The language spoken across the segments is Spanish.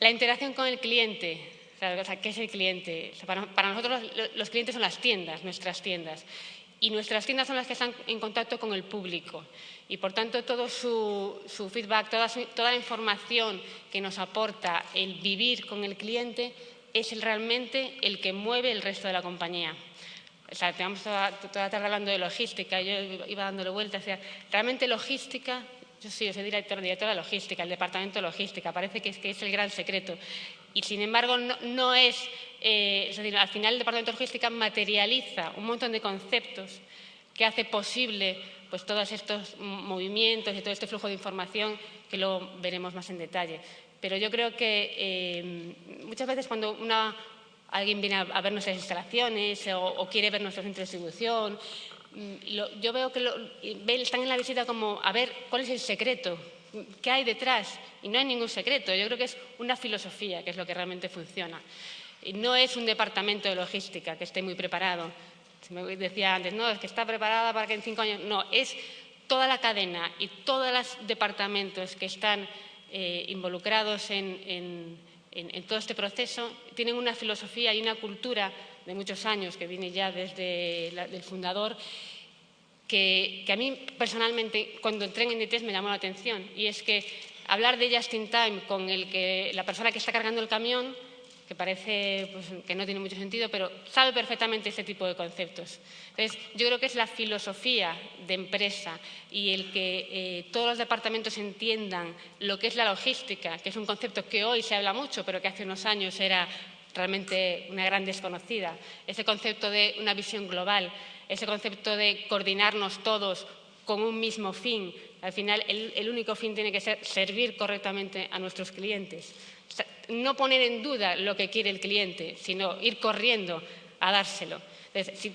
La interacción con el cliente. O sea, ¿qué es el cliente? O sea, para nosotros los clientes son las tiendas, nuestras tiendas. Y nuestras tiendas son las que están en contacto con el público. Y, por tanto, todo su feedback, toda la información que nos aporta el vivir con el cliente es realmente el que mueve el resto de la compañía. O sea, tenemos toda la tarde hablando de logística, yo iba dándole vueltas. O sea, realmente logística, yo soy directora de logística, el departamento de logística, parece que es el gran secreto. Y, sin embargo, no es decir, al final el departamento de logística materializa un montón de conceptos que hace posible pues, todos estos movimientos y todo este flujo de información que luego veremos más en detalle. Pero yo creo que muchas veces cuando alguien viene a ver nuestras instalaciones o quiere ver nuestro centro de distribución, yo veo que están en la visita como a ver cuál es el secreto, qué hay detrás. Y no hay ningún secreto. Yo creo que es una filosofía que es lo que realmente funciona. Y no es un departamento de logística que esté muy preparado. Se me decía antes, no, es que está preparada para que en 5 años… No, es toda la cadena y todos los departamentos que están involucrados en todo este proceso tienen una filosofía y una cultura de muchos años que viene ya desde el fundador que a mí personalmente cuando entré en Inditex me llamó la atención y es que hablar de just in time con la persona que está cargando el camión, que parece pues, que no tiene mucho sentido, pero sabe perfectamente este tipo de conceptos. Entonces, yo creo que es la filosofía de empresa y el que todos los departamentos entiendan lo que es la logística, que es un concepto que hoy se habla mucho, pero que hace unos años era realmente una gran desconocida. Ese concepto de una visión global, ese concepto de coordinarnos todos con un mismo fin. Al final, el único fin tiene que ser servir correctamente a nuestros clientes. O sea, no poner en duda lo que quiere el cliente, sino ir corriendo a dárselo. Entonces,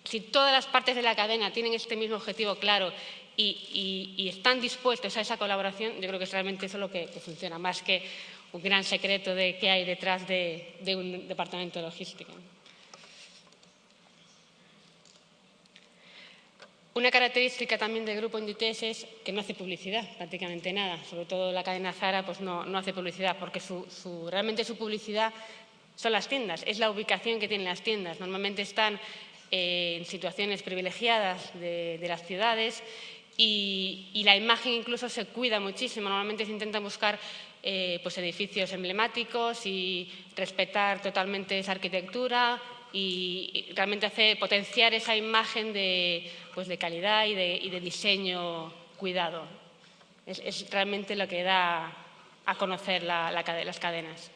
si todas las partes de la cadena tienen este mismo objetivo claro y están dispuestos a esa colaboración, yo creo que es realmente eso lo que funciona, más que un gran secreto de qué hay detrás de un departamento de logística. Una característica también del grupo Inditex es que no hace publicidad, prácticamente nada. Sobre todo la cadena Zara pues no hace publicidad porque realmente su publicidad son las tiendas, es la ubicación que tienen las tiendas. Normalmente están en situaciones privilegiadas de las ciudades y la imagen incluso se cuida muchísimo. Normalmente se intenta buscar pues edificios emblemáticos y respetar totalmente esa arquitectura y realmente potenciar esa imagen de calidad y de diseño cuidado. Es realmente lo que da a conocer las cadenas.